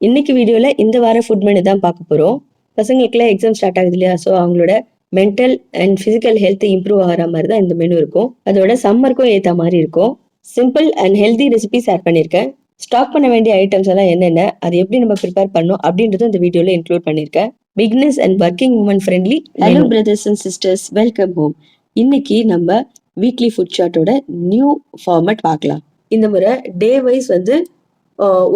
இன்னைக்கு வீடியோல இந்த வார ஃபுட் மெனு தான் பார்க்க போறோம். பசங்களுக்குலாம் எக்ஸாம் ஸ்டார்ட் ஆகுது இல்லையா? ஸோ அவங்களோட mental and physical health improve ஆகிற மாதிரி தான் இந்த மெனு இருக்கும். அதோட சம்மருக்கும் ஏற்ற மாதிரி இருக்கும். Simple and healthy recipes add பண்ணியிருக்கேன். ஸ்டாக் பண்ண வேண்டிய ஐட்டம்ஸ் எல்லாம் என்னென்ன, அது எப்படி நம்ம ப்ரிப்பேர் பண்ணணும் அப்படின்றதும் இந்த வீடியோல இன்க்ளூட் பண்ணியிருக்கேன். Bigness and working women friendly. Hello brothers and sisters, welcome home. இன்னைக்கு நம்ம வீக்லி ஃபுட் சார்ட்டோட நியூ ஃபார்மேட் பார்க்கலாம். இந்த முறை டே வைஸ் வந்து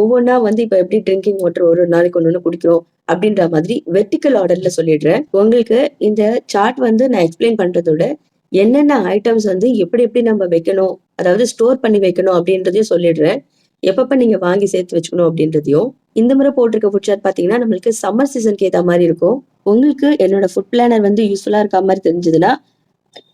ஒவ்வொன்றா வந்து இப்போ எப்படி ட்ரிங்கிங் வாட்டர் ஒரு நாளைக்கு ஒன்று குடிக்கிறோம் அப்படின்ற மாதிரி வெர்டிக்கல் ஆர்டர்ல சொல்லிடுறேன். உங்களுக்கு இந்த சார்ட் வந்து நான் எக்ஸ்பிளைன் பண்றதோட என்னென்ன ஐட்டம்ஸ் வந்து எப்படி எப்படி நம்ம வைக்கணும், அதாவது ஸ்டோர் பண்ணி வைக்கணும் அப்படின்றதையும் சொல்லிடுறேன். எப்பப்ப நீங்க வாங்கி சேர்த்து வச்சுக்கணும் அப்படின்றதையும். இந்த முறை போட்டிருக்க ஃபுட் சார்ட் பாத்தீங்கன்னா நம்மளுக்கு சம்மர் சீசனுக்கு ஏற்ற மாதிரி இருக்கும். உங்களுக்கு என்னோட ஃபுட் பிளானர் வந்து யூஸ்ஃபுல்லா இருக்க மாதிரி தெரிஞ்சதுன்னா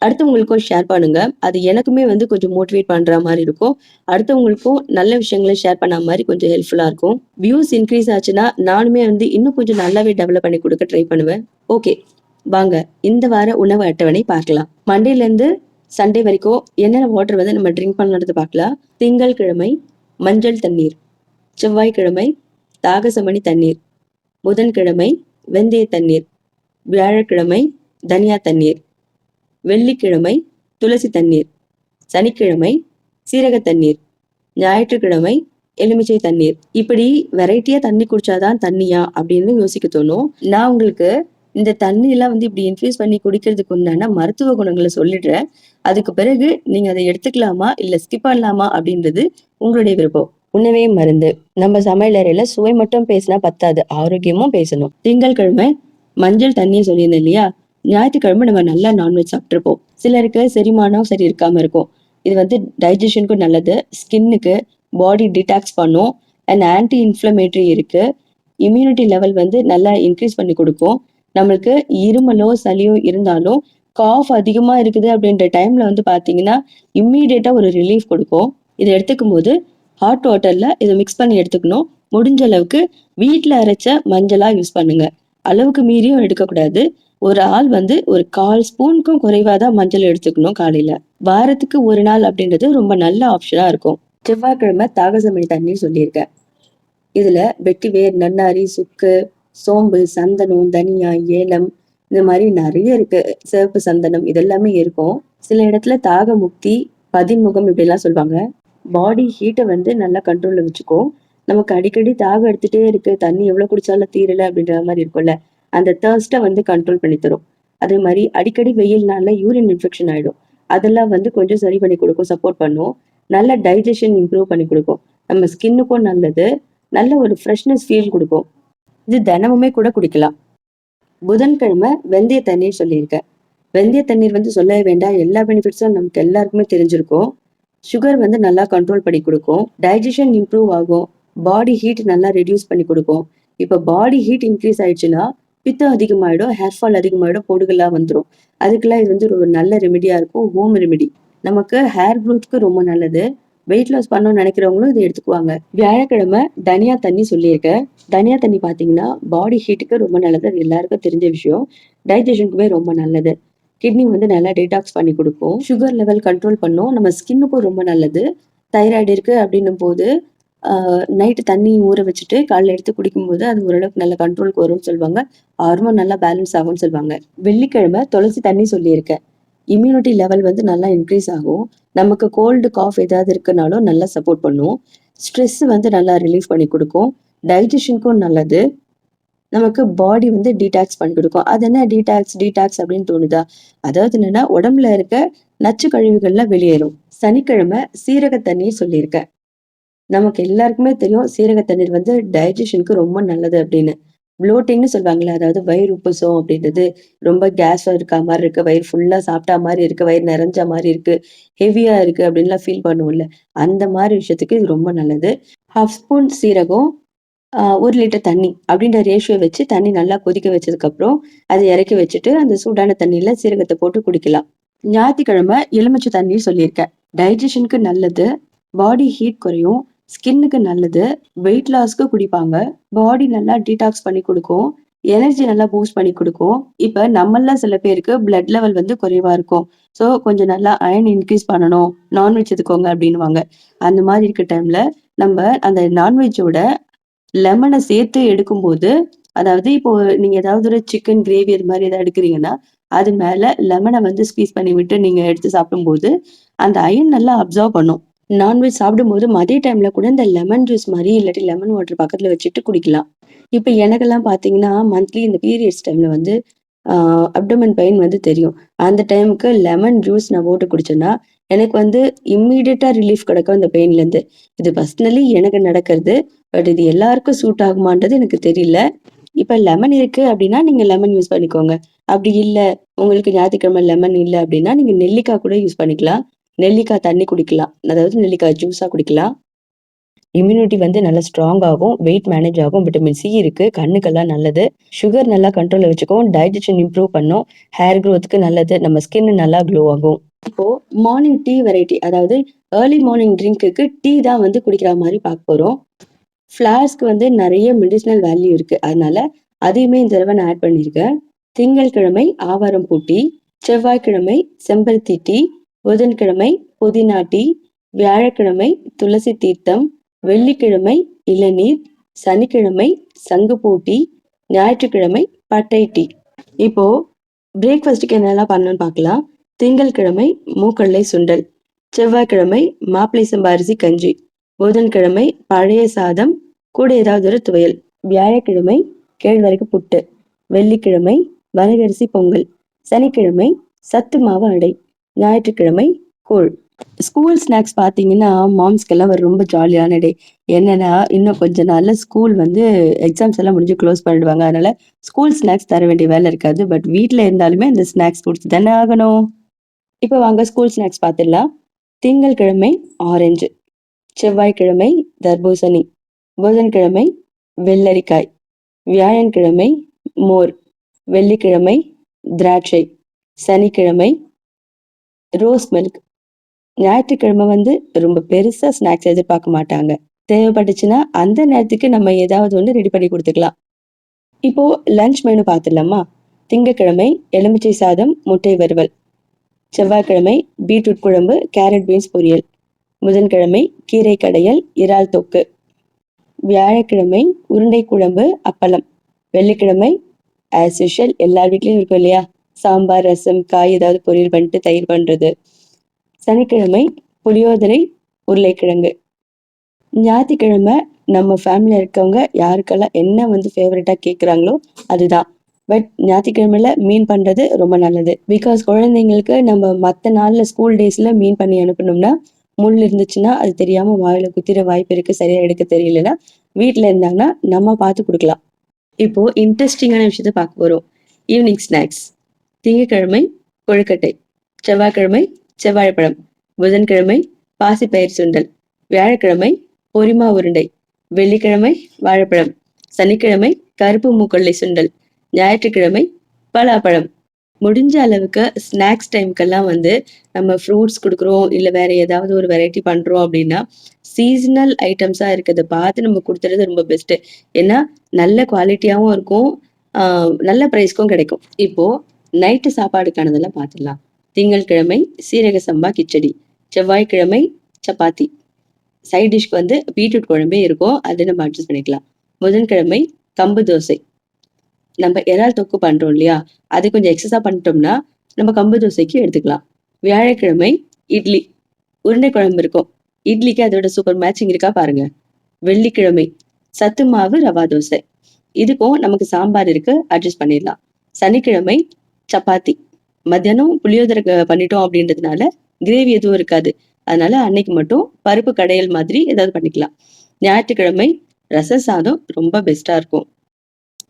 அடுத்தவங்களுக்கும் ஷேர் பண்ணுங்க. அது எனக்குமே வந்து கொஞ்சம் மோட்டிவேட் பண்ற மாதிரி இருக்கும். அடுத்தவங்களுக்கும் நல்ல விஷயங்களை ஷேர் பண்ண மாதிரி கொஞ்சம் ஹெல்ப்ஃபுல்லா இருக்கும். வியூஸ் இன்க்ரீஸ் ஆச்சுன்னா நானுமே வந்து இன்னும் கொஞ்சம் நல்லாவே டெவலப் பண்ணி கொடுக்க ட்ரை பண்ணுவேன். ஓகே, வாங்க இந்த வார உணவு அட்டவணை பார்க்கலாம். மண்டேல இருந்து சண்டே வரைக்கும் என்னென்ன வாட்டர் வந்து நம்ம ட்ரிங்க் பண்ணது பார்க்கலாம். திங்கட்கிழமை மஞ்சள் தண்ணீர், செவ்வாய்க்கிழமை தாகசமணி தண்ணீர், புதன்கிழமை வெந்தய தண்ணீர், வியாழக்கிழமை தனியா தண்ணீர், வெள்ளிக்கிழமை துளசி தண்ணீர், சனிக்கிழமை சீரக தண்ணீர், ஞாயிற்றுக்கிழமை எலுமிச்சை தண்ணீர். இப்படி வெரைட்டியா தண்ணி குடிச்சாதான் தண்ணியா அப்படின்னு யோசிக்க தோணும். நான் உங்களுக்கு இந்த தண்ணி எல்லாம் வந்து இப்படி இன்ஃபியூஸ் பண்ணி குடிக்கிறதுக்கு உண்டான மருத்துவ குணங்களை சொல்லிடுறேன். அதுக்கு பிறகு நீங்க அதை எடுத்துக்கலாமா இல்ல ஸ்கிப் பண்ணலாமா அப்படின்றது உங்களுடைய விருப்பம். உணவே மருந்து. நம்ம சமையலறையில சுவை மட்டும் பேசினா பத்தாது, ஆரோக்கியமும் பேசணும். திங்கட்கிழமை மஞ்சள் தண்ணியை சொல்லியிருந்தேன் இல்லையா? ஞாயிற்றுக்கிழமை நம்ம நல்லா நான்வெஜ் சாப்பிட்ருப்போம். சிலருக்கு செரிமானம் சரி இருக்காம இருக்கும். இது வந்து டைஜஷனுக்கும் நல்லது, ஸ்கின்னுக்கு பாடி டிடாக்ஸ் பண்ணும், அண்ட் ஆன்டி இன்ஃப்ளமேட்டரி இருக்கு. இம்யூனிட்டி லெவல் வந்து நல்லா இன்க்ரீஸ் பண்ணி கொடுக்கும். நம்மளுக்கு இருமலோ சளியோ இருந்தாலும் காஃப் அதிகமா இருக்குது அப்படின்ற டைம்ல வந்து பாத்தீங்கன்னா இம்மீடியட்டா ஒரு ரிலீஃப் கொடுக்கும். இதை எடுத்துக்கும் போது ஹாட் வாட்டர்ல இதை மிக்ஸ் பண்ணி எடுத்துக்கணும். முடிஞ்ச அளவுக்கு வீட்டுல அரைச்ச மஞ்சளா யூஸ் பண்ணுங்க. அளவுக்கு மீறியும் எடுக்கக்கூடாது. ஒரு ஆள் வந்து ஒரு 1/4 ஸ்பூனுக்கும் குறைவாதான் மஞ்சள் எடுத்துக்கணும் காலையில. வாரத்துக்கு ஒரு நாள் அப்படின்றது ரொம்ப நல்ல ஆப்ஷனா இருக்கும். செவ்வாய்க்கிழமை தாகசமணி தண்ணி சொல்லியிருக்கேன். இதுல வெட்டிவேர், நன்னாரி, சுக்கு, சோம்பு, சந்தனம், தனியா, ஏலம் இந்த மாதிரி நிறைய இருக்கு. சிவப்பு சந்தனம் இதெல்லாமே இருக்கும். சில இடத்துல தாக முக்தி, பதின்முகம் இப்படி எல்லாம் சொல்லுவாங்க. பாடி ஹீட்டை வந்து நல்லா கண்ட்ரோல்ல வச்சுக்கோ. நமக்கு அடிக்கடி தாகம் எடுத்துட்டே இருக்கு, தண்ணி எவ்வளவு குடிச்சாலும் தீரல அப்படின்ற மாதிரி இருக்கும்ல, அந்த தர்ஸ்ட்டை வந்து கண்ட்ரோல் பண்ணி தரும். அதே மாதிரி அடிக்கடி வெயில்னால யூரின் இன்ஃபெக்ஷன் ஆயிடும், அதெல்லாம் வந்து கொஞ்சம் சரி பண்ணி கொடுக்கும், சப்போர்ட் பண்ணும். நல்ல டைஜஷன் இம்ப்ரூவ் பண்ணி கொடுக்கும். நம்ம ஸ்கின்னுக்கும் நல்லது, நல்ல ஒரு ஃப்ரெஷ்னஸ் ஃபீல் கொடுக்கும். இது தினமுமே கூட குடிக்கலாம். புதன்கிழமை வெந்தய தண்ணீர் சொல்லியிருக்கேன். வெந்தய தண்ணீர் வந்து சொல்லவே வேண்டாம், எல்லா பெனிஃபிட்ஸும் நமக்கு எல்லாருக்குமே தெரிஞ்சிருக்கும். சுகர் வந்து நல்லா கண்ட்ரோல் பண்ணி கொடுக்கும், டைஜஷன் இம்ப்ரூவ் ஆகும், பாடி ஹீட் நல்லா ரெடியூஸ் பண்ணி கொடுக்கும். இப்ப பாடி ஹீட் இன்க்ரீஸ் ஆயிடுச்சுன்னா பித்தம் அதிகமாயிடும், ஹேர் ஃபால் அதிகமாயிடும், பொடுகெல்லாம் வந்துடும். அதுக்கெல்லாம் இது வந்து ஒரு நல்ல ரெமெடியா இருக்கும், ஹோம் ரெமெடி. நமக்கு ஹேர் க்ரோத்துக்கு ரொம்ப நல்லது. வெயிட் லாஸ் பண்ணணும்னு நினைக்கிறவங்களும் இதை எடுத்துக்குவாங்க. வியாழக்கிழமை தனியா தண்ணி சொல்லியிருக்கேன். தனியா தண்ணி பாத்தீங்கன்னா பாடி ஹீட்டுக்கு ரொம்ப நல்லது, அது எல்லாருக்கும் தெரிஞ்ச விஷயம். டைஜஷனுக்குமே ரொம்ப நல்லது. கிட்னி வந்து நல்லா டீடாக்ஸ் பண்ணி கொடுக்கும், சுகர் லெவல் கண்ட்ரோல் பண்ணும், நம்ம ஸ்கின்னுக்கும் ரொம்ப நல்லது. தைராய்டு இருக்கு அப்படின்னும் போது நைட்டு தண்ணி ஊற வச்சுட்டு காலைல எடுத்து குடிக்கும்போது அது ஓரளவுக்கு நல்ல கண்ட்ரோலுக்கு வரும்னு சொல்லுவாங்க. ஹார்மோன் நல்லா பேலன்ஸ் ஆகும்னு சொல்லுவாங்க. வெள்ளிக்கிழமை துளசி தண்ணி சொல்லியிருக்கேன். இம்யூனிட்டி லெவல் வந்து நல்லா இன்க்ரீஸ் ஆகும். நமக்கு கோல்டு காஃப் ஏதாவது இருக்குனாலும் நல்லா சப்போர்ட் பண்ணும். ஸ்ட்ரெஸ் வந்து நல்லா ரிலீஃப் பண்ணி கொடுக்கும். டைஜஷனுக்கும் நல்லது. நமக்கு பாடி வந்து டீடாக்ஸ் பண்ணி கொடுக்கும். அது என்ன டீடாக்ஸ் அப்படின்னு தோணுதா? அதாவது என்னன்னா உடம்புல இருக்க நச்சு கழிவுகள்லாம் வெளியேறும். சனிக்கிழமை சீரக தண்ணீர் சொல்லியிருக்கேன். நமக்கு எல்லாருக்குமே தெரியும் சீரக தண்ணீர் வந்து டைஜஷனுக்கு ரொம்ப நல்லது அப்படின்னு. ப்ளோட்டிங்னு சொல்லுவாங்கல்ல, அதாவது வயிறு உப்புசம் அப்படின்றது, ரொம்ப கேஸ் இருக்க மாதிரி இருக்கு, வயிறு ஃபுல்லா சாப்பிட்டா மாதிரி இருக்கு, வயிறு நிறைஞ்ச மாதிரி இருக்கு, ஹெவியா இருக்கு அப்படின்லாம் ஃபீல் பண்ணுவோம்ல, அந்த மாதிரி விஷயத்துக்கு இது ரொம்ப நல்லது. 1/2 ஸ்பூன் சீரகம், 1 லிட்டர் தண்ணி அப்படின்ற ரேஷியோ வச்சு தண்ணி நல்லா கொதிக்க வச்சதுக்கு அப்புறம் அதை இறக்கி வச்சுட்டு அந்த சூடான தண்ணியில சீரகத்தை போட்டு குடிக்கலாம். ஞாயிற்றுக்கிழமை எலுமிச்சை தண்ணீர் சொல்லியிருக்கேன். டைஜஷனுக்கு நல்லது, பாடி ஹீட் குறையும், ஸ்கின்னுக்கு நல்லது, வெயிட் லாஸ்க்கு குடிப்பாங்க. பாடி நல்லா டீடாக்ஸ் பண்ணி கொடுக்கும், எனர்ஜி நல்லா பூஸ்ட் பண்ணி கொடுக்கும். இப்ப நம்மள சில பேருக்கு பிளட் லெவல் வந்து குறைவா இருக்கும். ஸோ கொஞ்சம் நல்லா அயன் இன்க்ரீஸ் பண்ணணும், நான்வெஜ் எடுத்துக்கோங்க அப்படின்னுவாங்க. அந்த மாதிரி இருக்க டைம்ல நம்ம அந்த நான்வெஜ்ஜோட லெமனை சேர்த்து எடுக்கும்போது, அதாவது இப்போ நீங்க ஏதாவது ஒரு சிக்கன் கிரேவி அது மாதிரி ஏதாவது எடுக்கிறீங்கன்னா, அது மேல லெமனை வந்து ஸ்குவீஸ் பண்ணி விட்டு நீங்க எடுத்து சாப்பிடும்போது, அந்த அயர்ன் நல்லா அப்சர்வ் பண்ணும். நான்வெஜ் சாப்பிடும்போது மதிய டைம்ல கூட இந்த லெமன் ஜூஸ் மாரி இல்லாட்டி லெமன் வாட்டர் பக்கத்துல வச்சுட்டு குடிக்கலாம். இப்ப எனக்கெல்லாம் பார்த்தீங்கன்னா, மந்த்லி இந்த பீரியட்ஸ் டைம்ல வந்து ஆ அப்டோமென் பெயின் வந்து தெரியும். அந்த டைமுக்கு லெமன் ஜூஸ் நான் போட்டு குடிச்சேன்னா, எனக்கு வந்து இம்மீடியட்டா ரிலீஃப் கிடைக்கும் இந்த பெயின்லேருந்து. இது பர்சனலி எனக்கு நடக்கிறது. பட் இது எல்லாருக்கும் சூட் ஆகுமான்றது எனக்கு தெரியல. இப்ப லெமன் இருக்கு அப்டின்னா, நீங்க லெமன் யூஸ் பண்ணிக்கோங்க. அப்டி இல்ல, உங்களுக்கு ஞாயித்துக்கிழமை லெமன் இல்ல அப்டின்னா, நீங்க நெல்லிக்காய் கூட யூஸ் பண்ணிக்கலாம். நெல்லிக்காய் தண்ணி குடிக்கலாம். அதாவது நெல்லிக்காய் ஜூஸா குடிக்கலாம். இம்யூனிட்டி வந்து நல்லா ஸ்ட்ராங் ஆகும். வெயிட் மேனேஜ் ஆகும். விட்டமின் சி இருக்கு. கண்ணுக்கெல்லாம் நல்லது. சுகர் நல்லா கண்ட்ரோல்ல வச்சுக்கும். டைஜஷன் இம்ப்ரூவ் பண்ணும். ஹேர் குரோத்துக்கு நல்லது. நம்ம ஸ்கின் நல்லா க்ளோ ஆகும். இப்போ மார்னிங் டீ வெரைட்டி அதாவது ஏர்லி மார்னிங் ட்ரிங்க்குக்கு டீ தான் வந்து குடிக்கிற மாரி பார்க்க போறோம். ஃப்ளார்ஸ்க்கு வந்து நெறைய மெடிசினல் வேல்யூ இருக்கு. அதனால அதையுமே இந்த தடவ நான் ஆட் பண்ணியிருக்கேன். திங்கட்கிழமை ஆவாரம்பூ டீ, செவ்வாய்க்கிழமை செம்பருத்தி டீ, புதன்கிழமை புதினா டீ, வியாழக்கிழமை துளசி தீர்த்தம், வெள்ளிக்கிழமை இளநீர், சனிக்கிழமை சங்குப்பூ டீ, ஞாயிற்றுக்கிழமை பட்டை டீ. இப்போ பிரேக்ஃபாஸ்ட்டுக்கு என்னெல்லாம் பண்ணணும்னு பார்க்கலாம். திங்கட்கிழமை மூக்கடலை சுண்டல், செவ்வாய்க்கிழமை மாப்பிளை சம்பா அரிசி கஞ்சி, புதன்கிழமை பழைய சாதம் கூட ஏதாவது ஒரு துவையல், வியாழக்கிழமை கேழ்வரகு புட்டு, வெள்ளிக்கிழமை வரகரிசி பொங்கல், சனிக்கிழமை சத்து மாவு அடை, ஞாயிற்றுக்கிழமை கூழ். ஸ்கூல் ஸ்நாக்ஸ் பார்த்தீங்கன்னா, மாம்ஸ்க்கெல்லாம் ஒரு ரொம்ப ஜாலியான டே. என்னன்னா, இன்னும் கொஞ்ச நாள்ல ஸ்கூல் வந்து எக்ஸாம்ஸ் எல்லாம் முடிஞ்சு க்ளோஸ் பண்ணிடுவாங்க. அதனால ஸ்கூல் ஸ்நாக்ஸ் தர வேண்டிய வேலை இருக்காது. பட் வீட்ல இருந்தாலுமே இந்த ஸ்நாக்ஸ் குடுத்து தானே ஆகணும். இப்ப வாங்க ஸ்கூல் ஸ்நாக்ஸ் பார்த்துடலாம். திங்கட்கிழமை ஆரஞ்சு, செவ்வாய்க்கிழமை தர்பூசணி, புதன்கிழமை வெள்ளரிக்காய், வியாழக்கிழமை மோர், வெள்ளிக்கிழமை திராட்சை, சனிக்கிழமை ரோஸ் மில்க். ஞாயிற்றுக்கிழமை வந்து ரொம்ப பெருசா ஸ்நாக்ஸ் எதிர்பார்க்க மாட்டாங்க. தேவைப்பட்டுச்சுன்னா அந்த நேரத்துக்கு நம்ம ஏதாவது ஒண்ணு ரெடி பண்ணி குடுத்துக்கலாம். இப்போ லஞ்ச் மெனு பார்த்துடலாமா? திங்கட்கிழமை எலுமிச்சை சாதம், முட்டை வறுவல். செவ்வாய்க்கிழமை பீட்ரூட் குழம்பு, கேரட் பீன்ஸ் பொரியல். புதன்கிழமை கீரை கடையல், இறால் தொக்கு. வியாழக்கிழமை உருண்டை குழம்பு, அப்பளம். வெள்ளிக்கிழமை ஆஸ் யூஷுவல் எல்லார் வீட்லயும் இருக்கும் இல்லையா? சாம்பார், ரசம், காய் ஏதாவது பொரியல் பண்ணிட்டு தயிர் பண்றது. சனிக்கிழமை புளியோதரை, உருளைக்கிழங்கு. ஞாயிற்றுக்கிழமை நம்ம ஃபேமிலியில இருக்கவங்க யாருக்கெல்லாம் என்ன வந்து ஃபேவரட்டா கேட்குறாங்களோ அதுதான். பட் ஞாயிற்றுக்கிழமையில மீன் பண்றது ரொம்ப நல்லது. பிகாஸ் குழந்தைங்களுக்கு நம்ம மத்த நாள்ல ஸ்கூல் டேஸ்ல மீன் பண்ணி அனுப்புனோம்னா, முள் இருந்துச்சுன்னா அது தெரியாம வாயில குத்திர வாய்ப்பு இருக்கு. சரியா எடுக்க தெரியலன்னா, வீட்ல இருந்தாங்கன்னா நம்ம பார்த்து குடுக்கலாம். இப்போ இன்ட்ரெஸ்டிங்கான விஷயத்த பார்க்க போறோம். Evening snacks. திங்கட்கிழமை கொழுக்கட்டை, செவ்வாய்க்கிழமை செவ்வாழைப்பழம், புதன்கிழமை பாசிப்பயிர் சுண்டல், வியாழக்கிழமை பொரிமா உருண்டை, வெள்ளிக்கிழமை வாழைப்பழம், சனிக்கிழமை கருப்பு மூக்கடலை சுண்டல், ஞாயிற்றுக்கிழமை பலாப்பழம். முடிஞ்ச அளவுக்கு ஸ்நாக்ஸ் டைம்க்கெல்லாம் வந்து நம்ம ஃப்ரூட்ஸ் குடுக்குறோம், இல்ல வேற ஏதாவது ஒரு வெரைட்டி பண்றோம் அப்படின்னா, சீசனல் ஐட்டம்ஸா இருக்கிறத பார்த்து நம்ம குடுத்துறது ரொம்ப பெஸ்ட்டு. ஏன்னா, நல்ல குவாலிட்டியாவும் இருக்கும். ஆ நல்ல பிரைஸ்க்கும் கிடைக்கும். இப்போ நைட்டு சாப்பாடுக்கானதெல்லாம் பார்த்துடலாம். திங்கட்கிழமை சீரக சம்பா கிச்சடி, செவ்வாய்க்கிழமை சப்பாத்தி. சைட் டிஷ்க்கு வந்து பீட்ரூட் குழம்பே இருக்கும். அது நம்ம அட்ஜஸ்ட் பண்ணிக்கலாம். புதன்கிழமை கம்பு தோசை. நம்ம இறால் தொக்கு பண்றோம் இல்லையா? அது கொஞ்சம் எக்ஸஸா பண்ணிட்டோம்னா, நம்ம கம்பு தோசைக்கு எடுத்துக்கலாம். வியாழக்கிழமை இட்லி. உருண்டை குழம்பு இருக்கும். இட்லிக்கு அதோட சூப்பர் மேட்சிங் இருக்கா பாருங்க. வெள்ளிக்கிழமை சத்து மாவு ரவா தோசை. இதுக்கும் நமக்கு சாம்பார் இருக்கு. அட்ஜஸ்ட் பண்ணிடலாம். சனிக்கிழமை சப்பாத்தி. மத்தியானம் புளியோதரை பண்ணிட்டோம் அப்படின்றதுனால, கிரேவி எதுவும் இருக்காது. அதனால அன்னைக்கு மட்டும் பருப்பு கடையல் மாதிரி ஏதாவது பண்ணிக்கலாம். ஞாயிற்றுக்கிழமை ரசம் சாதம் ரொம்ப பெஸ்ட்டா இருக்கும்.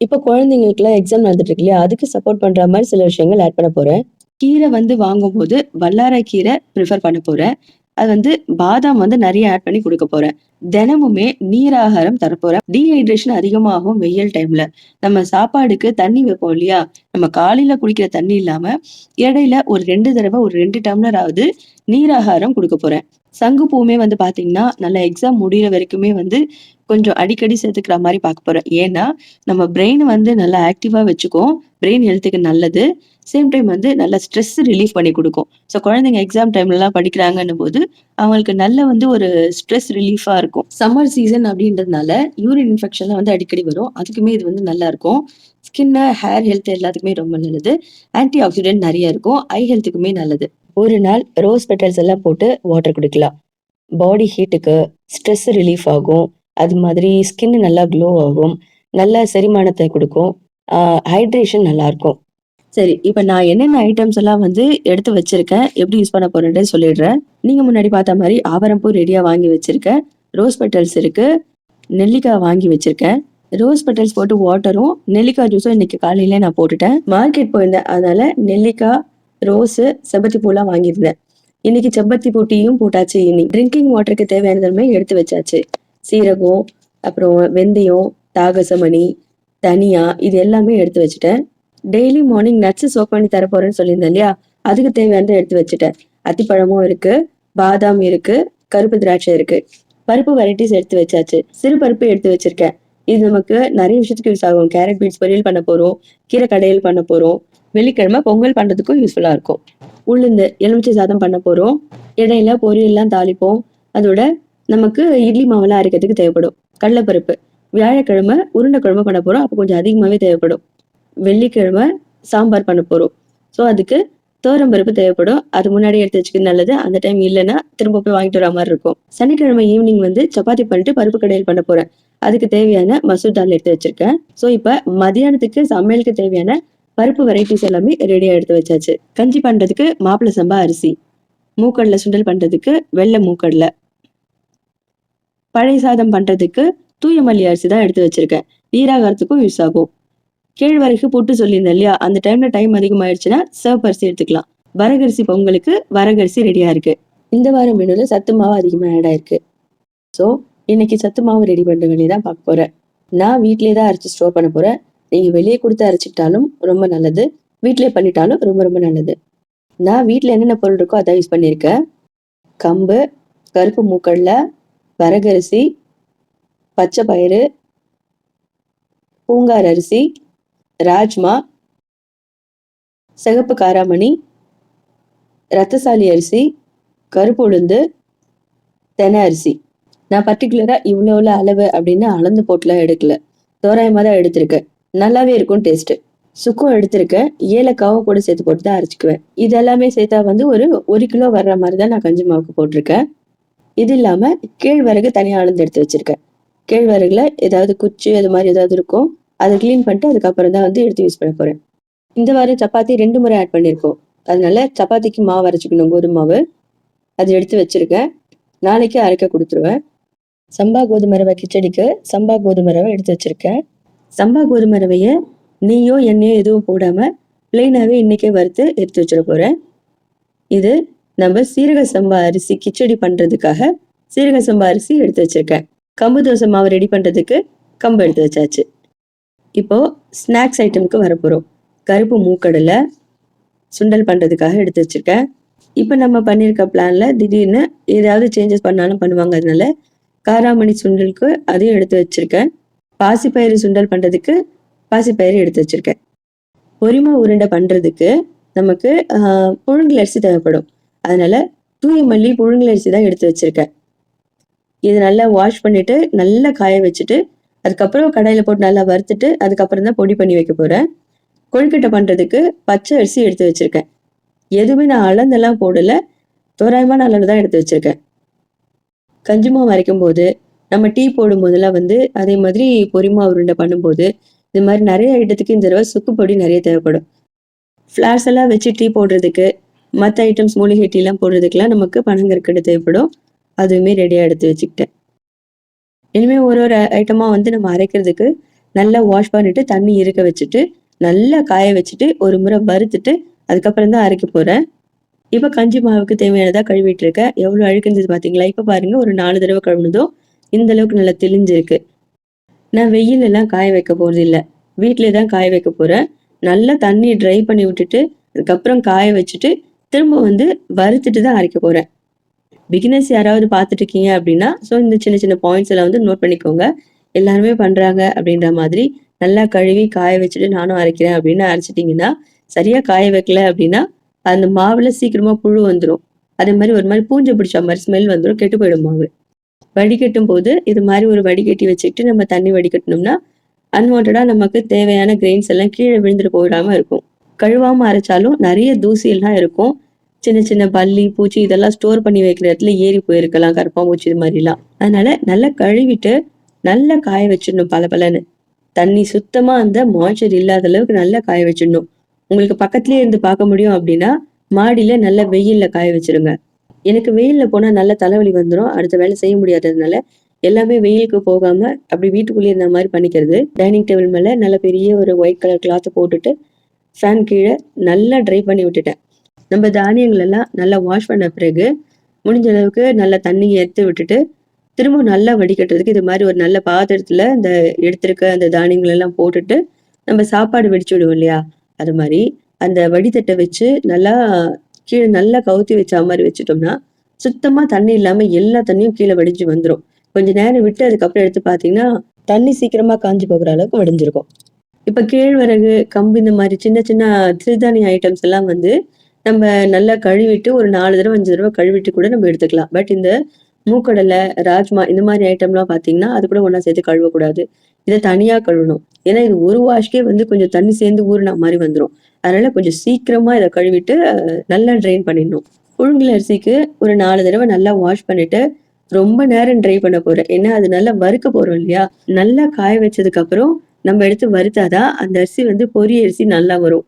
இப்ப குழந்தைங்களுக்குலாம் எக்ஸாம் நடந்துட்டு இருக்கு இல்லையா? அதுக்கு சப்போர்ட் பண்ற மாரி சில விஷயங்கள் ஆட் பண்ண போறேன். கீரை வந்து வாங்கும்போது வல்லாரை கீரை ப்ரிஃபர் பண்ண போறேன். அது வந்து பாதாம் வந்து நெறைய ஆட் பண்ணி குடுக்க போறேன். தினமுமே நீர் ஆகாரம் தரப்போறேன். டீஹைட்ரேஷன் அதிகமாகும் வெயில் டைம்ல. நம்ம சாப்பாடுக்கு தண்ணி வைப்போம் இல்லையா? நம்ம காலையில குடிக்கிற தண்ணி இல்லாம, இடையில ஒரு 2 தடவ ஒரு 2 டம்ளராவது நீர் ஆகாரம் குடுக்க போறேன். சங்குப்பூவுமே வந்து பார்த்தீங்கன்னா, நல்லா எக்ஸாம் முடியிற வரைக்குமே வந்து கொஞ்சம் அடிக்கடி சேர்த்துக்கிற மாரி பார்க்க போறேன். ஏன்னா, நம்ம பிரெயின் வந்து நல்லா ஆக்டிவா வச்சுக்கும். பிரெயின் ஹெல்த்துக்கு நல்லது. சேம் டைம் வந்து நல்லா ஸ்ட்ரெஸ் ரிலீஃப் பண்ணி குடுக்கும். ஸோ குழந்தைங்க எக்ஸாம் டைம்லலாம் படிக்கிறாங்கன்னும்போது, அவங்களுக்கு நல்ல வந்து ஒரு ஸ்ட்ரெஸ் ரிலீஃபா இருக்கும். சம்மர் சீசன் அப்படின்றதுனால யூரின் இன்ஃபெக்ஷன்லாம் வந்து அடிக்கடி வரும். அதுக்குமே இது வந்து நல்லாருக்கும். ஸ்கின்னு, ஹேர் ஹெல்த் எல்லாத்துக்குமே ரொம்ப நல்லது. ஆன்டி ஆக்ஸிடென்ட் நெறைய இருக்கும். ஐ ஹெல்த்துக்குமே நல்லது. ஒரு நாள் ரோஸ் பெட்டல்ஸ் எல்லாம் போட்டு வாட்டர் குடிக்கலாம். பாடி ஹீட்டுக்கு, ஸ்ட்ரெஸ் ரிலீஃப் ஆகும். அது மாதிரி ஸ்கின் நல்லா க்ளோ ஆகும். நல்ல செரிமானத்த குடுக்கும். ஆ ஹைட்ரேஷன் நல்லாருக்கும். சரி, இப்ப நான் என்னென்ன ஐட்டம்ஸ் எல்லாம் வந்து எடுத்து வச்சிருக்கேன், எப்படி யூஸ் பண்ண போறேன்றத சொல்லிடுறேன். நீங்க முன்னாடி பார்த்த மாரி ஆவாரம்பூ ரெடியா வாங்கி வச்சிருக்கேன். ரோஸ் பெட்டல்ஸ் இருக்கு. நெல்லிக்காய் வாங்கி வச்சிருக்கேன். ரோஸ் பெட்டல்ஸ் போட்டு வாட்டரும், நெல்லிக்காய் ஜூஸும் இன்னைக்கு காலையிலே நான் போட்டுட்டேன். மார்க்கெட் போயிருந்தேன். அதனால நெல்லிக்காய், ரோஸு, செம்பருத்தி பூலாம் வாங்கியிருந்தேன். இன்னைக்கு செம்பருத்தி பூ டீயும் போட்டாச்சு ஈவினிங். ட்ரிங்கிங் வாட்டருக்கு தேவையானதுமே எடுத்து வச்சாச்சு. சீரகம், அப்புறம் வெந்தயம், தாகசமணி, தனியா இது எல்லாமே எடுத்து வச்சுட்டேன். டெய்லி மார்னிங் நட்ஸ் சோக் பண்ணி தர போறேன்னு சொல்லியிருந்தேன் இல்லையா? அதுக்கு தேவையானதை எடுத்து வச்சுட்டேன். அத்திப்பழமும் இருக்கு, பாதாம் இருக்கு, கருப்பு திராட்சை இருக்கு. பருப்பு வெரைட்டிஸ் எடுத்து வச்சாச்சு. சிறு பருப்பு எடுத்து வச்சிருக்கேன். இது நமக்கு நிறைய விஷயத்துக்கு யூஸ் ஆகும். கேரட் பீன்ஸ் பொரியல் பண்ண போறோம், கீரை கடையல் பண்ண போறோம். வெள்ளிக்கிழமை பொங்கல் பண்றதுக்கும் யூஸ்ஃபுல்லா இருக்கும். உளுந்து எலுமிச்சை சாதம் பண்ண போறோம். இடையில பொரியல்லாம் தாளிப்போம். அதோட நமக்கு இட்லி மாவெல்லாம் அரைக்கிறதுக்கு தேவைப்படும். கடலைப்பருப்பு வியாழக்கிழமை உருண்டை குழம்பு பண்ண போறோம். அப்போ கொஞ்சம் அதிகமாவே தேவைப்படும். வெள்ளிக்கிழமை சாம்பார் பண்ண போறோம். ஸோ அதுக்கு துவரம் பருப்பு தேவைப்படும். அது முன்னாடி எடுத்து வச்சுக்கிறது நல்லது. அந்த டைம் இல்லைன்னா திரும்ப போய் வாங்கிட்டு வர மாதிரி இருக்கும். சனிக்கிழமை ஈவினிங் வந்து சப்பாத்தி பண்ணிட்டு பருப்பு கடையில் பண்ண போறேன். அதுக்கு தேவையான மசூர் தால் எடுத்து வச்சிருக்கேன். ஸோ இப்ப மதியானத்துக்கு சமையலுக்கு தேவையான பருப்பு வெரைட்டிஸ் எல்லாமே ரெடியா எடுத்து வச்சாச்சு. கஞ்சி பண்றதுக்கு மாப்பிள சம்பா அரிசி, மூக்கடலை சுண்டல் பண்றதுக்கு வெள்ளை மூக்கடலை, பழைய சாதம் பண்றதுக்கு தூய மல்லி அரிசி தான் எடுத்து வச்சிருக்கேன். நீராகாரத்துக்கும் யூஸ் ஆகும். கேழ்வரகு புட்டு சொல்லியிருந்தேன் இல்லையா? அந்த டைம்ல டைம் அதிகமாயிடுச்சுன்னா சிவப்பு அரிசி எடுத்துக்கலாம். வரகரிசி பொங்கலுக்கு வரகரிசி ரெடியா இருக்கு. இந்த வாரம் மெனுல சத்து மாவு அதிகமா ஆட் ஆயிருக்கு. ஸோ இன்னைக்கு சத்து மாவு ரெடி பண்ற வேலையை தான் பார்க்க போறேன். நான் வீட்லயே தான் அரைச்சு ஸ்டோர் பண்ண போறேன். நீங்க வெளியே கொடுத்து அரைச்சிக்கிட்டாலும் ரொம்ப நல்லது. வீட்லயே பண்ணிட்டாலும் ரொம்ப ரொம்ப நல்லது. நான் வீட்ல என்னென்ன பொருள் இருக்கோ அதான் யூஸ் பண்ணியிருக்கேன். கம்பு, கருப்பு மூக்கடலை, வரகரிசி, பச்சை பயிறு, பூங்கார் அரிசி, ராஜ்மா, சிகப்பு காராமணி, ரத்தசாலி அரிசி, கருப்பு உளுந்து, தென அரிசி. நான் பர்டிகுலரா இவ்வளோ அளவு அப்படின்னு அளந்து போட்டுலாம் எடுக்கல. தோராயமா தான் எடுத்திருக்கேன். நல்லாவே இருக்கும் டேஸ்ட். சுக்கும் எடுத்திருக்கேன். ஏலக்காவும் கூட சேர்த்து போட்டு தான் அரைச்சிக்குவேன். இது எல்லாமே சேர்த்தா வந்து ஒரு கிலோ வர்ற மாதிரி தான் நான் கஞ்சி மாவுக்கு போட்டிருக்கேன். இது இல்லாம கேழ்வரகு தனியாக அளந்து எடுத்து வச்சிருக்கேன். கேழ்வரகுல ஏதாவது குச்சி அது மாதிரி ஏதாவது இருக்கும். அதை கிளீன் பண்ணிட்டு அதுக்கப்புறம் தான் வந்து எடுத்து யூஸ் பண்ண போறேன். இந்த வாரம் சப்பாத்தி 2 முறை ஆட் பண்ணியிருக்கோம். அதனால சப்பாத்திக்கு மாவு அரைச்சிக்கணும், கோதுமை மாவு. அது எடுத்து வச்சிருக்கேன். நாளைக்கு அரைக்க கொடுத்துருவேன். சம்பா கோதுமை ரவை கிச்சடிக்கு சம்பா கோதுமை ரவை எடுத்து வச்சிருக்கேன். சம்பா கோதுமை ரவையை நெய்யோ எண்ணெயோ எதுவும் போடாம பிளெயினாவே இன்னைக்கே வறுத்து எடுத்து வச்சிட போறேன். இது நம்ம சீரக சம்பா அரிசி கிச்சடி பண்றதுக்காக சீரக சம்பா அரிசி எடுத்து வச்சிருக்கேன். கம்பு தோசை மாவு ரெடி பண்றதுக்கு கம்பு எடுத்து வச்சாச்சு. இப்போ ஸ்நாக்ஸ் ஐட்டமுக்கு வரப்போறோம். கருப்பு மூக்கடலை சுண்டல் பண்றதுக்காக எடுத்து வச்சிருக்கேன். இப்போ நம்ம பண்ணியிருக்க பிளான்ல திடீர்னு ஏதாவது சேஞ்சஸ் பண்ணாலும் பண்ணுவாங்க. அதனால காராமணி சுண்டலுக்கு அதையும் எடுத்து வச்சிருக்கேன். பாசிப்பயிறு சுண்டல் பண்றதுக்கு பாசிப்பயிறு எடுத்து வச்சிருக்கேன். பொரிமா உருண்டை பண்றதுக்கு நமக்கு புழுங்கல் அரிசி தேவைப்படும். அதனால தூய மல்லி புழுங்கல் அரிசி தான் எடுத்து வச்சிருக்கேன். இது நல்லா வாஷ் பண்ணிட்டு நல்லா காய வச்சுட்டு அதுக்கப்புறம் கடாயில போட்டு நல்லா வறுத்துட்டு அதுக்கப்புறம் தான் பொடி பண்ணி வைக்க போறேன். கொழுக்கட்டை பண்றதுக்கு பச்சை அரிசி எடுத்து வச்சிருக்கேன். எதுவுமே நான் அளந்தெல்லாம் போடல, தோராயமான அளவு தான் எடுத்து வச்சிருக்கேன். கஞ்சி மாவு அரைக்கும் போது நம்ம டீ போடும் போதெல்லாம் வந்து அதே மாதிரி பொரிமா உருண்டை பண்ணும்போது இது மாதிரி நிறைய ஐட்டத்துக்கு இந்த தடவை சுக்கு பொடி நிறைய தேவைப்படும். ஃப்ளார்ஸ் எல்லாம் வச்சு டீ போடுறதுக்கு மற்ற ஐட்டம்ஸ் மூலிகை டீ எல்லாம் போடுறதுக்கெல்லாம் நமக்கு பனங்கற்கண்டு தேவைப்படும். அதுவுமே ரெடியா எடுத்து வச்சுக்கிட்டேன். இனிமே ஒரு ஐட்டமா வந்து நம்ம அரைக்கிறதுக்கு நல்லா வாஷ் பண்ணிட்டு தண்ணி இருக்க வச்சுட்டு நல்லா காய வச்சுட்டு ஒரு முறை வறுத்துட்டு அதுக்கப்புறம் தான் அரைக்க போறேன். இப்ப கஞ்சி மாவுக்கு தேவையானதா கழுவிட்டு இருக்கேன். எவ்வளவு அழுக்கு இருந்தது பாத்தீங்களா? இப்ப பாருங்க, ஒரு 4 தடவை கழுவுனதும் இந்த அளவுக்கு நல்லா தெளிஞ்சிருக்கு. நான் வெயில் எல்லாம் காய வைக்க போறது இல்ல, வீட்லயே தான் காய வைக்க போறேன். நல்லா தண்ணி ட்ரை பண்ணி விட்டுட்டு அதுக்கப்புறம் காய வச்சுட்டு திரும்ப வந்து வறுத்துட்டு தான் அரைக்க போறேன். பிகினர்ஸ் யாராவது பார்த்துட்டு இருக்கீங்க அப்படின்னா, ஸோ இந்த சின்ன சின்ன பாயிண்ட்ஸ் எல்லாம் வந்து நோட் பண்ணிக்கோங்க. எல்லாருமே பண்றாங்க அப்படின்ற மாதிரி நல்லா கழுவி காய வச்சுட்டு நானும் அரைக்கிறேன் அப்படின்னு அரைச்சிட்டீங்கன்னா, சரியா காய வைக்கல அப்படின்னா, அந்த மாவுல சீக்கிரமா புழு வந்துரும். அதே மாரி ஒரு மாரி பூஞ்சை பிடிச்ச மாரி ஸ்மெல் வந்துரும். கெட்டு போயிடும் மாவு. வடிகட்டும் போது இது மாரி ஒரு வடிகட்டி வச்சுக்கிட்டு நம்ம தண்ணி வடிகட்டணும்னா, அன்வான்டடா நமக்கு தேவையான கிரெயின்ஸ் எல்லாம் கீழ விழுந்துட்டு போயிடாம இருக்கும். கழுவாம அரைச்சாலும் நெறைய தூசி எல்லாம் இருக்கும். சின்ன சின்ன பல்லி, பூச்சி இதெல்லாம் ஸ்டோர் பண்ணி வைக்கிற இடத்துல ஏறி போயிருக்கலாம். கரப்பான்பூச்சி இது மாரிலாம். அதனால நல்லா கழுவிட்டு, நல்லா காய வச்சிடணும் பளபளன்னு. தண்ணி சுத்தமா அந்த மாய்ஸ்சர் இல்லாத அளவுக்கு நல்லா காய வச்சிடணும். உங்களுக்கு பக்கத்திலேயே இருந்து பார்க்க முடியும் அப்படின்னா, மாடியில நல்ல வெயில்ல காய வச்சிருங்க. எனக்கு வெயில்ல போனா நல்ல தலைவலி வந்துரும். அடுத்த வேலை செய்ய முடியாததுனால, எல்லாமே வெயிலுக்கு போகாம அப்படி வீட்டுக்குள்ளேயே இருந்த மாரி பண்ணிக்கிறது. டைனிங் டேபிள் மேல நல்ல பெரிய ஒரு ஒயிட் கலர் கிளாத் போட்டுட்டு, ஃபேன் கீழ நல்லா ட்ரை பண்ணி விட்டுட்டேன். நம்ம தானியங்கள் எல்லாம் நல்லா வாஷ் பண்ண பிறகு, முடிஞ்ச அளவுக்கு நல்லா தண்ணிய எடுத்து விட்டுட்டு, திரும்ப நல்லா வடிகட்டுறதுக்கு இது மாரி ஒரு நல்ல பாத்திரத்துல இந்த எடுத்திருக்க அந்த தானியங்கள் எல்லாம் போட்டுட்டு, நம்ம சாப்பாடு வெடிச்சு விடுவோம் இல்லையா? அது மாரி அந்த வடித்தட்ட வச்சு நல்லா கீழ நல்லா கவுத்தி வச்சா மாரி வச்சுட்டோம்னா, சுத்தமா தண்ணி இல்லாம எல்லா தண்ணியும் கீழ வடிஞ்சு வந்துரும். கொஞ்ச நேரம் விட்டு அதுக்கப்புறம் எடுத்து பார்த்தீங்கன்னா, தண்ணி சீக்கிரமா காஞ்சு போகுற அளவுக்கு வடிஞ்சிருக்கும். இப்ப கேழ்வரகு, கம்பு இந்த மாரி சின்ன சின்ன சிறுதானிய ஐட்டம்ஸ் எல்லாம் வந்து நம்ம நல்லா கழுவிட்டு ஒரு 4 தடவ, 5 தடவ கழுவிட்டு கூட நம்ம எடுத்துக்கலாம். பட் இந்த மூக்கடலை, ராஜ்மா இந்த மாரி ஐட்டம்லாம் பார்த்தீங்கன்னா, அது கூட ஒண்ணா சேர்த்து கழுவக்கூடாது. இத தனியா கழுவணும். ஏன்னா இது ஒரு வாஷ்க்கே வந்து கொஞ்சம் தண்ணி சேர்ந்து ஊறுன மாரி வந்துரும். அதனால கொஞ்சம் சீக்கிரமா இத கழுவிட்டு நல்லா ட்ரெயின் பண்ணிடணும். புழுங்கல் அரிசிக்கு ஒரு 4 தடவ நல்லா வாஷ் பண்ணிட்டு, ரொம்ப நேரம் ட்ரை பண்ண போறேன். ஏன்னா அது நல்லா வறுக்க போறோம் இல்லையா? நல்லா காய வச்சதுக்கு அப்புறம் நம்ம எடுத்து வறுத்தா தான் அந்த அரிசி வந்து பொரி அரிசி நல்லா வரும்.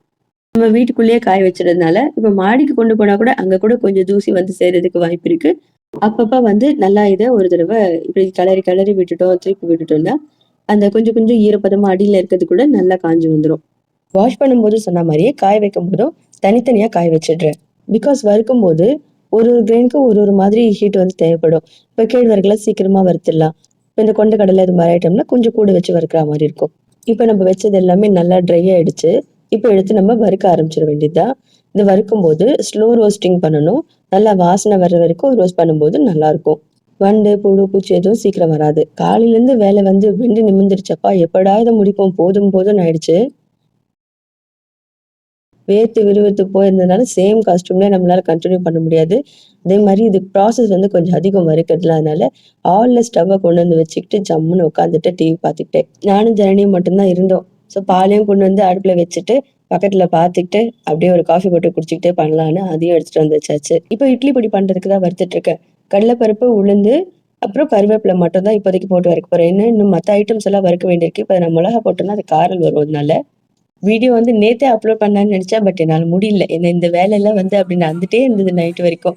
நம்ம வீட்டுக்குள்ளேயே காய வச்சுறதுனால, இப்ப மாடிக்கு கொண்டு போனா கூட அங்க கூட கொஞ்சம் தூசி வந்து சேர்றதுக்கு வாய்ப்பு இருக்கு. அப்பப்ப வந்து நல்லா இத ஒரு தடவ இப்படி கிளறி கிளறி விட்டுட்டோம், திருப்பி விட்டுட்டோம்னா, அந்த கொஞ்சம் கொஞ்சம் ஈரப்பதமா அடியில இருக்கிறது கூட நல்லா காஞ்சு வந்துரும். வாஷ் பண்ணும்போது சொன்ன மாரியே காய வைக்கும்போதும் தனித்தனியா காய வச்சுடுறேன். பிகாஸ் வறுக்கும்போது ஒரு ஒரு கிரெயினுக்கும் ஒரு ஒரு மாதிரி ஹீட் வந்து தேவைப்படும். இப்ப கேழ்வரகுல சீக்கிரமா வறுத்துடலாம். இப்ப இந்த கொண்ட கடலை இது மாரி ஐட்டம்னா கொஞ்சம் கூட வச்சு வறுக்கிற மாரி இருக்கும். இப்ப நம்ம வச்சது எல்லாமே நல்லா ட்ரை ஆயிடுச்சு. இப்ப எடுத்து நம்ம வறுக்க ஆரம்பிச்சிட வேண்டியதுதான். இந்த வறுக்கும்போது ஸ்லோ ரோஸ்டிங் பண்ணணும். நல்லா வாசனை வர்ற வரைக்கும் ரோஸ்ட் பண்ணும்போது நல்லாருக்கும். வண்டு, புழு, பூச்சி எதுவும் சீக்கிரம் வராது. காலையிலேருந்து வேலை வந்து வெந்து நிமிர்ந்துருச்சப்பா! எப்படா இத முடிப்போம் போதும் போதும்ன்னு ஆயிடுச்சு. வேர்த்து விறுவிறுத்து போயிருந்ததுனால சேம் காஸ்டியூம்ல நம்மளால கன்டின்யூ பண்ண முடியாது. அதே மாரி இது ப்ராசஸ் வந்து கொஞ்சம் அதிகம் வறுக்கிறதுல. அதனால ஹால்ல ஸ்டவ்வ கொண்டு வந்து வச்சுக்கிட்டு ஜம்முன்னு உட்காந்துட்டு டிவி பார்த்துக்கிட்டு, நானும் ஜனனியும் மட்டும் தான் இருந்தோம். ஸோ பாலையும் கொண்டு வந்து அடுப்புல வச்சுட்டு, பக்கத்துல பார்த்துக்கிட்டு, அப்படியே ஒரு காஃபி போட்டு குடிச்சுக்கிட்டே பண்ணலான்னு அதையும் எடுத்துட்டு வந்து வச்சாச்சு. இப்போ இட்லி பொடி பண்றதுக்கு தான் வறுத்துட்டு இருக்கேன். கடலைப்பருப்பு, உளுந்து, அப்புறம் கருவேப்பிலை மட்டும் தான் இப்போதைக்கு போட்டு வறுக்க போறேன். இன்னும் மத்த ஐட்டம்ஸ் எல்லாம் வறுக்க வேண்டியிருக்கு. இப்ப நான் மிளகா போட்டேன்னா அது காரம் வரும் அதனால. வீடியோ வந்து நேத்தே அப்லோட் பண்ணலான்னு நெனச்சேன். பட் என்னால முடியல. ஏன்னா இந்த வேலைலாம் வந்து அப்படி நடந்துட்டே இருந்தது நைட் வரைக்கும்.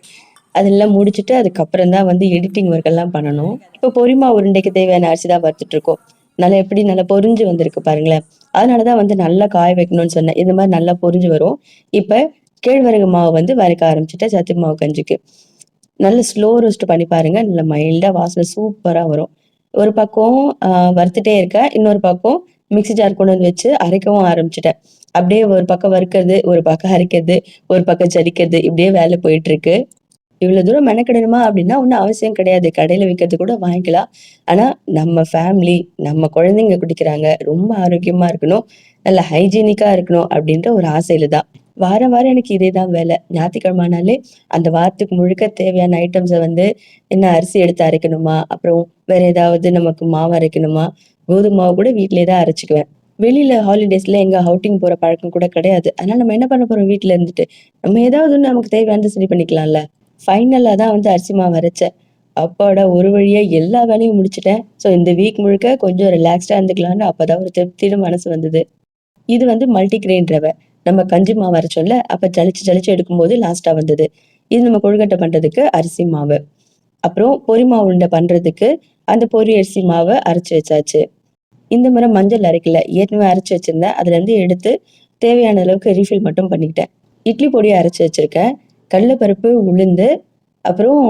அதெல்லாம் முடிச்சுட்டு அதுக்கப்புறம் தான் வந்து எடிட்டிங் ஒர்க் எல்லாம் பண்ணணும். இப்போ பொரிமா உருண்டைக்கு தேவையான அரிசி தான் வறுத்துட்டு இருக்கோம். நல்லா பொரிஞ்சு வந்திருக்கு பாருங்களேன். அதனால தான் வந்து நல்லா காய வைக்கணும்னு சொன்னேன். இந்த மாரி நல்லா பொரிஞ்சு வரும். இப்ப கேழ்வரகு மாவு வந்து வறுக்க ஆரம்பிச்சுட்டேன் சத்து மாவு கஞ்சிக்கு. நல்ல ஸ்லோ ரோஸ்ட் பண்ணி பாருங்க. நல்ல மைல்டா வாசனை சூப்பரா வரும். ஒரு பக்கம் வறுத்துட்டே இருக்கேன். இன்னொரு பக்கம் மிக்ஸி ஜார் கொண்டு வந்து வச்சு அரைக்கவும் ஆரம்பிச்சுட்டேன். அப்படியே ஒரு பக்கம் வறுக்கிறது, ஒரு பக்கம் அரைக்கிறது, ஒரு பக்கம் ஜலிக்கிறது இப்படியே வேலை போயிட்டு இருக்கு. இவ்வளவு தூரம் மெனக்கெடணுமா அப்படின்னா ஒண்ணும் அவசியம் கிடையாது. கடையில விக்கிறது கூட வாங்கிக்கலாம். ஆனா நம்ம ஃபேமிலி, நம்ம குழந்தைங்க குடிக்கிறாங்க. ரொம்ப ஆரோக்கியமா இருக்கணும். நல்ல ஹைஜீனிக்கா இருக்கணும் அப்படின்ற ஒரு ஆசையில தான். வாரம் வாரம் எனக்கு இதே தான் வேலை. ஞாயித்துக்கிழமை ஆனாலே அந்த வாரத்துக்கு முழுக்க தேவையான ஐட்டம்ஸ வந்து என்ன அரிசி எடுத்து அரைக்கணுமா? அப்புறம் வேற ஏதாவது நமக்கு மாவு அரைக்கணுமா? கோதுமை மாவு கூட வீட்லயே தான் அரைச்சுக்குவேன். வெளியில ஹாலிடேஸ்ல எங்க அவுட்டிங் போற பழக்கம் கூட கிடையாது. அதனால நம்ம என்ன பண்ண போறோம் வீட்ல இருந்துட்டு? நம்ம ஏதாவது ஒண்ணு நமக்கு தேவையானத சரி பண்ணிக்கலாம்ல. ஃபைனலா தான் வந்து அரிசி மாவு அரைச்சேன். அப்பாடா! ஒரு வழியா எல்லா வேலையும் முடிச்சுட்டேன். ஸோ இந்த வீக் முழுக்க கொஞ்சம் ரிலாக்ஸ்டா இருந்துக்கலான்னு அப்பதான் ஒரு திருப்தியோட மனசு வந்தது. இது வந்து மல்டி கிரெயின் ரவை. நம்ம கஞ்சி மாவு அரைச்சோம்ல, அப்ப ஜலிச்சு ஜலிச்சு எடுக்கும்போது லாஸ்ட்டா வந்தது. இது நம்ம கொழுக்கட்டை பண்றதுக்கு அரிசி மாவு. அப்புறம் பொரி மாவு உருண்டை பண்றதுக்கு அந்த பொரி அரிசி மாவ அரைச்சு வச்சாச்சு. இந்த முறை மஞ்சள் அரைக்கல. ஏற்கனவே அரைச்சு வச்சிருந்தேன். அதுலேருந்து எடுத்து தேவையான அளவுக்கு ரீஃபில் மட்டும் பண்ணிக்கிட்டேன். இட்லி பொடி அரைச்சு வச்சிருக்கேன். கடலைப்பருப்பு, உளுந்து, அப்புறம்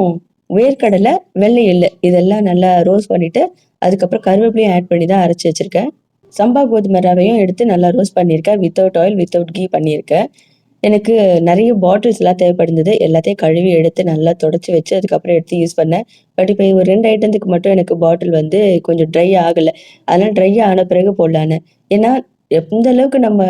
வேர்க்கடலை, வெள்ளை எள்ளு இதெல்லாம் நல்லா ரோஸ்ட் பண்ணிட்டு, அதுக்கப்புறம் கருவேப்பிலையும் ஆட் பண்ணி தான் அரைச்சு வச்சிருக்கேன். சம்பா கோதுமை ரவையும் எடுத்து நல்லா ரோஸ்ட் பண்ணியிருக்கேன். வித்தவுட் ஆயில், வித்தவுட் கீ பண்ணியிருக்கேன். எனக்கு நெறைய பாட்டில்ஸ்லாம் தேவைப்படுந்தது. எல்லாத்தையும் கழுவி எடுத்து நல்லா தொடச்சு வச்சு, அதுக்கப்புறம் எடுத்து யூஸ் பண்ணேன். பட் இப்ப ஒரு 2 ஐட்டத்துக்கு மட்டும் எனக்கு பாட்டில் வந்து கொஞ்சம் ட்ரை ஆகல. அதனால ட்ரை ஆன பிறகு போடலான்னு. ஏன்னா, எந்த அளவுக்கு நம்ம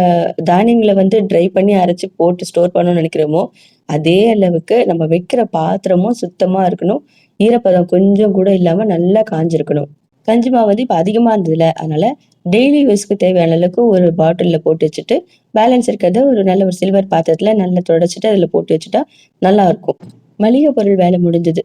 தானியங்கள வந்து ட்ரை பண்ணி அரைச்சு போட்டு ஸ்டோர் பண்ணணும்னு நெனைக்கிறோமோ, அதே அளவுக்கு நம்ம வைக்கிற பாத்திரமும் சுத்தமா இருக்கணும். ஈரப்பதம் கொஞ்சம் கூட இல்லாம நல்லா காஞ்சிருக்கணும். கஞ்சி மாவு வந்து இப்ப அதிகமா இருந்ததுல்ல, அதனால டெய்லி யூஸ்க்கு தேவையான அளவுக்கு ஒரு பாட்டில்ல போட்டு வச்சுட்டு, பேலன்ஸ் இருக்கிறத ஒரு நல்ல ஒரு சில்வர் பாத்திரத்துல நல்லா தொடச்சுட்டு அதில போட்டு வச்சுட்டா நல்லாருக்கும். மளிகை பொருள் வேலை முடிஞ்சது.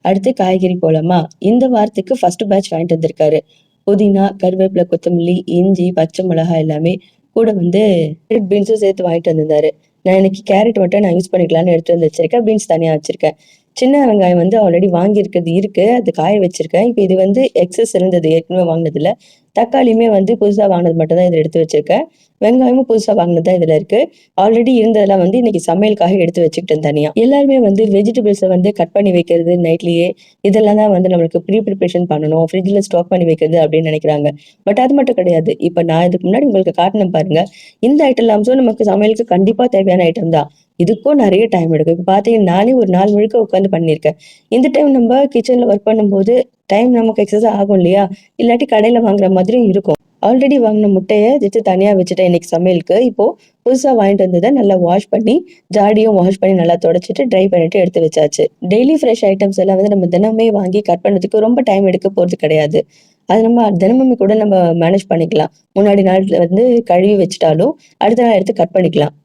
அடுத்து காய்கறி போலாமா? இந்த வாரத்துக்கு ஃபர்ஸ்ட் பேட்ச் வாங்கிட்டு வந்திருக்காரு. புதினா, கருவேப்பிலை, கொத்தமல்லி, இஞ்சி, பச்சை மிளகாய் எல்லாமே. கூட வந்து கேரட், பீன்ஸும் சேர்த்து வாங்கிட்டு வந்திருந்தாரு. நான் இன்னைக்கு கேரட் மட்டும் நான் யூஸ் பண்ணிக்கலான்னு எடுத்துட்டு வந்து வச்சிருக்கேன். பீன்ஸ் தனியா வச்சிருக்கேன். சின்ன வெங்காயம் வந்து ஆல்ரெடி வாங்கியிருக்கிறது இருக்கு. அது காய வச்சிருக்கேன். இப்ப இது வந்து எக்ஸஸ் இருந்தது ஏற்கனவே வாங்கினதுல. தக்காளியுமே வந்து புதுசா வாங்கினது மட்டும் தான் இதில எடுத்து வச்சிருக்கேன். வெங்காயமும் புதுசா வாங்கினது தான் இதில இருக்கு. ஆல்ரெடி இருந்ததெல்லாம் வந்து இன்னைக்கு சமையலுக்காக எடுத்து வச்சுக்கிட்டேன் தனியா. எல்லாருமே வந்து வெஜிடபிள்ஸ வந்து கட் பண்ணி வைக்கிறது நைட்லயே, இதெல்லாம் தான் வந்து நம்மளுக்கு ப்ரீ பிரிப்பரேஷன் பண்ணணும். ஃப்ரிட்ஜ்ல ஸ்டாக் பண்ணி வைக்கிறது அப்படின்னு நினைக்கிறாங்க. பட் அது மட்டும் கிடையாது. இப்ப நான் இதுக்கு முன்னாடி உங்களுக்கு காட்டுனேன் பாருங்க. இந்த ஐட்டம்லாம்ஸும் நமக்கு சமையலுக்கு கண்டிப்பா தேவையான ஐட்டம் தான். இதுக்கும் நெறைய டைம் எடுக்கும். இப்ப பார்த்தீங்கன்னா, நானே ஒரு நாள் முழுக்க உட்காந்து பண்ணியிருக்கேன். இந்த டைம் நம்ப கிச்சன்ல ஒர்க் பண்ணும்போது, டைம் நமக்கு எக்ஸஸா ஆகும் இல்லையா? இல்லாட்டி கடையில வாங்குற மாதிரியும் இருக்கும். ஆல்ரெடி வாங்குன முட்டைய எடுத்து தனியா வச்சுட்டேன் இன்னைக்கு சமையலுக்கு. இப்போ புதுசா வாங்கிட்டு வந்தத நல்லா வாஷ் பண்ணி, ஜாடியும் வாஷ் பண்ணி நல்லா தொடச்சுட்டு, ட்ரை பண்ணிட்டு எடுத்து வச்சாச்சு. டெய்லி ஃப்ரெஷ் ஐட்டம்ஸ் எல்லாம் வந்து நம்ம தினமே வாங்கி கட் பண்ணதுக்கு ரொம்ப டைம் எடுக்க போறது கிடையாது. அது நம்ம தினமுமே கூட நம்ம மேனேஜ் பண்ணிக்கலாம். முன்னாடி நாள்ல வந்து கழுவி வச்சுட்டாலும், அடுத்த நாள் எடுத்து கட் பண்ணிக்கலாம்.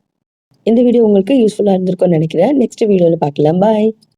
இந்த வீடியோ உங்களுக்கு யூஸ்ஃபுல்லா இருந்திருக்கும்னு நெனைக்கிறேன். நெக்ஸ்ட் வீடியோல பார்க்கலாம். பாய்.